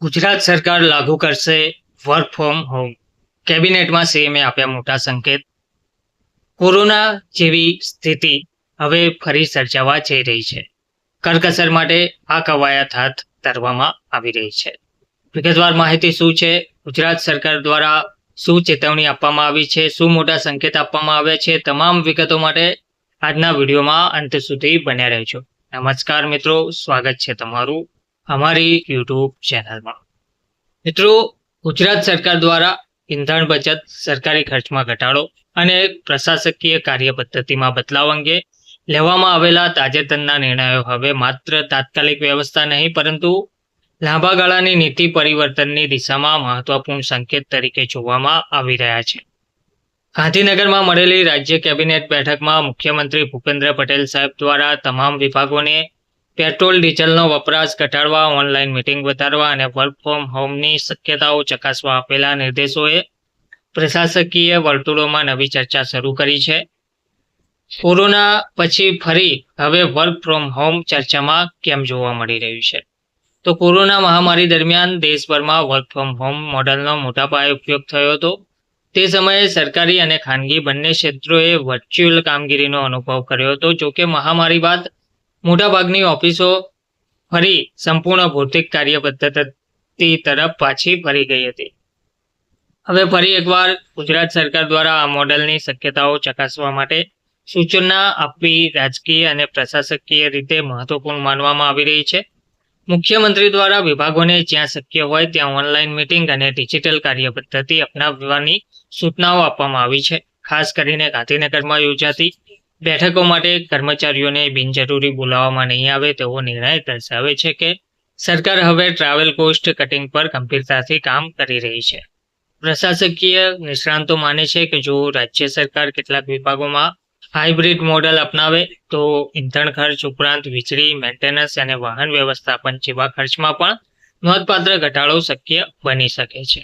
ગુજરાત સરકાર લાગુ કરશે વર્ક ફ્રોમ હોમ. કેબિનેટમાં સીએમએ આપ્યા મોટા સંકેત. કોરોના જેવી સ્થિતિ હવે ફરી સર્જાવા જઈ રહી છે. કરકસર માટે આ કવાયત હાથ ધરવામાં આવી રહી છે. વિગતવાર માહિતી શું છે? ગુજરાત સરકાર દ્વારા શું ચેતવણી આપવામાં આવી છે? શું મોટા સંકેત આપવામાં આવ્યા છે? તમામ વિગતો માટે આજના વિડીયોમાં અંત સુધી બન્યા રહેજો. નમસ્કાર મિત્રો, સ્વાગત છે તમારું અમારી યુટ્યુબ ચેનલમાં. મિત્રો, ગુજરાત સરકાર દ્વારા ઇંધણ બચત, સરકારી ખર્ચમાં ઘટાડો અને પ્રશાસકીય કાર્ય પદ્ધતિમાં બદલાવ અંગે લેવામાં આવેલા તાજેતરના નિર્ણયો હવે માત્ર તાત્કાલિક વ્યવસ્થા નહીં, પરંતુ લાંબા ગાળાની નીતિ પરિવર્તનની દિશામાં મહત્વપૂર્ણ સંકેત તરીકે જોવામાં આવી રહ્યા છે. ગાંધીનગરમાં મળેલી રાજ્ય કેબિનેટ બેઠકમાં મુખ્યમંત્રી ભૂપેન્દ્ર પટેલ સાહેબ દ્વારા તમામ વિભાગોને પેટ્રોલ ડીઝલનો વપરાશ ઘટાડવા, ઓનલાઈન મીટિંગ વધારવા અને વર્ક ફ્રોમ હોમની શક્યતાઓ ચકાસવા આપેલા નિર્દેશોએ પ્રશાસકીય વર્તુળોમાં નવી ચર્ચા શરૂ કરી છે. કોરોના પછી ફરી હવે વર્ક ફ્રોમ હોમ ચર્ચામાં કેમ જોવા મળી રહ્યું છે? તો કોરોના મહામારી દરમિયાન દેશભરમાં વર્ક ફ્રોમ હોમ મોડલનો મોટા પાયે ઉપયોગ થયો હતો. તે સમયે સરકારી અને ખાનગી બંને ક્ષેત્રોએ વર્ચ્યુઅલ કામગીરીનો અનુભવ કર્યો હતો. જોકે મહામારી બાદ મોટાભાગની ઓફિસો ફરી સંપૂર્ણ ભૌતિક કાર્ય પદ્ધતિ તરફ પાછી ફરી ગઈ હતી. હવે ફરી એકવાર ગુજરાત સરકાર દ્વારા આ મોડલની શક્યતાઓ ચકાસવા માટે સૂચના આપવી રાજકીય અને પ્રશાસકીય રીતે મહત્વપૂર્ણ માનવામાં આવી રહી છે. મુખ્યમંત્રી દ્વારા વિભાગોને જ્યાં શક્ય હોય ત્યાં ઓનલાઈન મીટિંગ અને ડિજિટલ કાર્ય પદ્ધતિ અપનાવવાની સૂચનાઓ આપવામાં આવી છે. ખાસ કરીને ગાંધીનગરમાં યોજાતી બેઠકો માટે કર્મચારીઓને બિનજરૂરી બોલાવવામાં નહીં આવે તેવો નિર્ણય દર્શાવે છે કે સરકાર હવે ટ્રાવેલ કોસ્ટ કટિંગ પર ગંભીરતાથી કામ કરી રહી છે. પ્રશાસકીય નિષ્ણાંતો માને છે કે જો રાજ્ય સરકાર કેટલાક વિભાગોમાં હાઇબ્રિડ મોડલ અપનાવે તો ઇંધણ ખર્ચ ઉપરાંત વીજળી, મેન્ટેનન્સ અને વાહન વ્યવસ્થાપન જેવા ખર્ચમાં પણ નોંધપાત્ર ઘટાડો શક્ય બની શકે છે.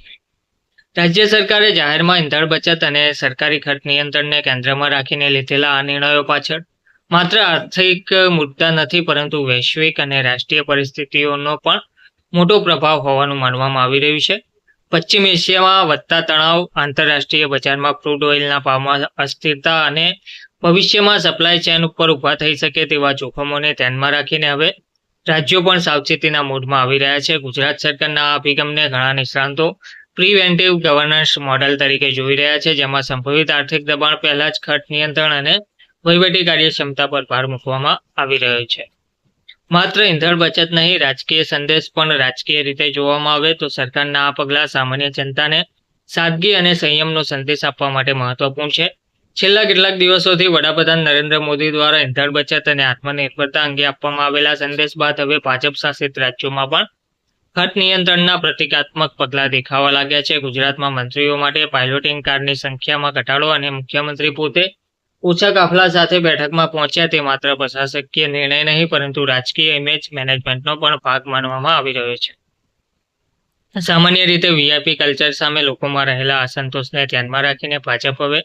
રાજ્ય સરકારે જાહેરમાં ઇંધણ બચત અને સરકારી ખર્ચ નિયંત્રણને કેન્દ્રમાં રાખીને લીધેલા આ નિર્ણયો પાછળ માત્ર આર્થિક મુદ્દા નથી, પરંતુ વૈશ્વિક અને રાષ્ટ્રીય પરિસ્થિતિઓનો પણ મોટો પ્રભાવ હોવાનું માનવામાં આવી રહ્યું છે. પશ્ચિમ એશિયામાં વધતા તણાવ, આંતરરાષ્ટ્રીય બજારમાં ક્રૂડ ઓઇલના ભાવમાં અસ્થિરતા અને ભવિષ્યમાં સપ્લાય ચેન ઉપર ઊભા થઈ શકે તેવા જોખમોને ધ્યાનમાં રાખીને હવે રાજ્યો પણ સાવચેતીના મોડમાં આવી રહ્યા છે. ગુજરાત સરકારના આ અભિગમને ઘણા નિષ્ણાંતો પ્રિવેન્ટિવ ગવર્નન્સ મોડલ તરીકે જોઈ રહ્યા છે, જેમાં સંભવિત આર્થિક દબાણ પહેલા જ ખર્ચ નિયંત્રણ અને વહીવટી કાર્યક્ષમતા પર ભાર મૂકવામાં આવી રહ્યો છે. માત્ર ઇંધણ બચત નહીં, રાજકીય સંદેશ પણ રાજકીય રીતે જોવામાં આવે તો સરકારના આ પગલાં સામાન્ય જનતાને સાદગી અને સંયમનો સંદેશ આપવા માટે મહત્વપૂર્ણ છે. છેલ્લા કેટલાક દિવસોથી વડાપ્રધાન નરેન્દ્ર મોદી દ્વારા ઇંધણ બચત અને આત્મનિર્ભરતા અંગે આપવામાં આવેલા સંદેશ બાદ હવે ભાજપ શાસિત રાજ્યોમાં પણ ખર્ચ નિયંત્રણના પ્રતિકાત્મક પગલાં દેખાવા લાગ્યા છે. ગુજરાતમાં મંત્રીઓ માટે પાયલોટિંગ કારની સંખ્યામાં ઘટાડો અને મુખ્યમંત્રી પોતે ઓછા કાફલા સાથે બેઠકમાં પહોંચ્યા તે માત્ર પ્રશાસકીય નિર્ણય નહીં, પરંતુ રાજકીય ઇમેજ મેનેજમેન્ટનો પણ ભાગ માનવામાં આવી રહ્યો છે. સામાન્ય રીતે વીઆઈપી કલ્ચર સામે લોકોમાં રહેલા અસંતોષને ધ્યાનમાં રાખીને ભાજપ હવે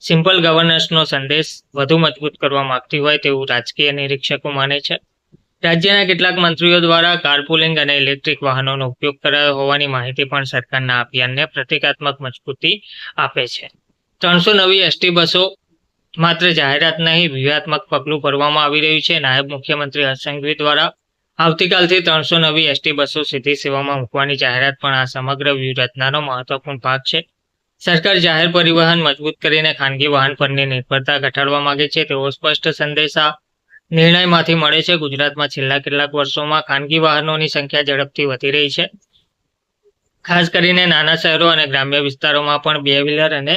સિમ્પલ ગવર્નન્સનો સંદેશ વધુ મજબૂત કરવા માંગતી હોય તેવું રાજકીય નિરીક્ષકો માને છે. રાજ્યના કેટલાક મંત્રીઓ દ્વારા કારપુલિંગ અને ઇલેક્ટ્રિક વાહનોનો ઉપયોગ કરાયો હોવાની માહિતી પણ સરકારના અભિયાનને પ્રતિકાત્મક મજબૂતી આપે છે. 300 નવી એસટી બસો માત્ર જાહેરાત નહીં, વ્યૂહાત્મક પગલું ભરવામાં આવી રહ્યું છે. નાયબ મુખ્યમંત્રી હર્ષ સંઘવી દ્વારા આવતીકાલથી 300 નવી એસટી બસો સીધી સેવામાં મૂકવાની જાહેરાત પણ આ સમગ્ર વ્યૂહરચનાનો મહત્વપૂર્ણ ભાગ છે. સરકાર જાહેર પરિવહન મજબૂત કરીને ખાનગી વાહન પરની નિર્ભરતા ઘટાડવા માંગે છે તેવો સ્પષ્ટ સંદેશ આ નિર્ણયમાંથી મળે છે. ગુજરાતમાં છેલ્લા કેટલાક વર્ષોમાં ખાનગી વાહનોની સંખ્યા ઝડપથી વધી રહી છે. ખાસ કરીને નાના શહેરો અને ગ્રામ્ય વિસ્તારોમાં પણ બે વ્હીલર અને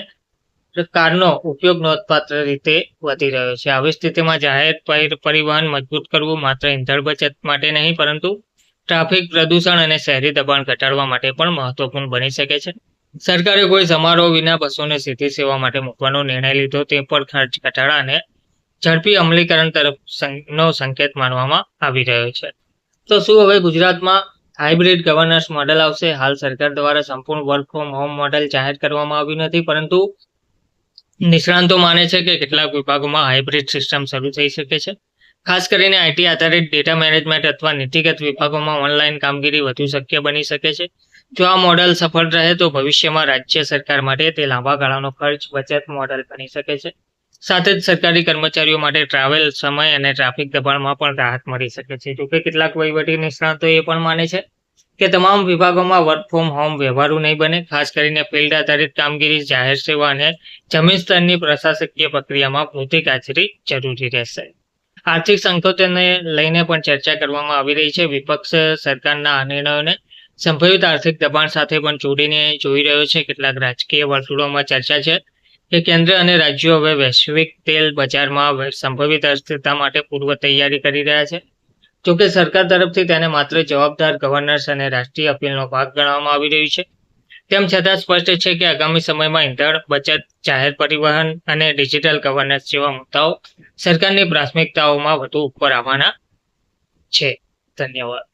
કારનો ઉપયોગ નોંધપાત્ર રીતે વધી રહ્યો છે. આવી સ્થિતિમાં જાહેર પરિવહન મજબૂત કરવું માત્ર ઇંધણ બચત માટે નહીં, પરંતુ ટ્રાફિક પ્રદૂષણ અને શહેરી દબાણ ઘટાડવા માટે પણ મહત્વપૂર્ણ બની શકે છે. સરકારે કોઈ સમારોહ વિના બસોને સીધી સેવા માટે મૂકવાનો નિર્ણય લીધો તે પર ખર્ચ ઘટાડા અને ઝડપી અમલીકરણ તરફનો સંકેત માનવામાં આવી રહ્યો છે. તો શું હવે ગુજરાતમાં હાઇબ્રિડ ગવર્નન્સ મોડલ આવશે? હાલ સરકાર દ્વારા સંપૂર્ણ વર્ક ફ્રોમ હોમ મોડલ જાહેર કરવામાં આવ્યું નથી, પરંતુ નિષ્ણાંતો માને છે કે કેટલાક વિભાગોમાં હાઇબ્રિડ સિસ્ટમ શરૂ થઈ શકે છે. ખાસ કરીને આઈટી આધારિત ડેટા મેનેજમેન્ટ અથવા નીતિગત વિભાગોમાં ઓનલાઈન કામગીરી વધુ શક્ય બની શકે છે. જો આ મોડલ સફળ રહે તો ભવિષ્યમાં રાજ્ય સરકાર માટે તે લાંબા ગાળાનો ખર્ચ બચત મોડલ બની શકે છે. સાથે જ સરકારી કર્મચારીઓ માટે ટ્રાવેલ સમય અને ટ્રાફિક દબાણમાં પણ રાહત મળી શકે છે. જોકે કેટલાક વહીવટી નિષ્ણાતો એ પણ માને છે કે તમામ વિભાગોમાં વર્ક ફ્રોમ હોમ વ્યવહારુ નહીં બને. ખાસ કરીને ફિલ્ડ આધારિત કામગીરી, જાહેર સેવા અને જમીન સ્તરની પ્રશાસકીય પ્રક્રિયામાં ભૌતિક હાજરી જરૂરી રહેશે. આર્થિક સંકટોને લઈને પણ ચર્ચા કરવામાં આવી રહી છે. વિપક્ષ સરકારના આ નિર્ણયોને સંભવિત આર્થિક દબાણ સાથે પણ જોડીને જોઈ રહ્યો છે. કેટલાક રાજકીય વર્તુળોમાં ચર્ચા છે કે કેન્દ્ર અને રાજ્યો હવે વૈશ્વિક તેલ બજારમાં સંભવિત અસ્થિરતા માટે પૂર્વ તૈયારી કરી રહ્યા છે. જોકે સરકાર તરફથી તેને માત્ર જવાબદાર ગવર્નન્સ અને રાષ્ટ્રીય અપીલનો ભાગ ગણવામાં આવી રહ્યું છે. તેમ છતાં સ્પષ્ટ છે કે આગામી સમયમાં ઈંધણ બચત, જાહેર પરિવહન અને ડિજિટલ ગવર્નન્સ જેવા મુદ્દાઓ સરકારની પ્રાથમિકતાઓમાં વધુ ઉપર આવવાના છે. ધન્યવાદ.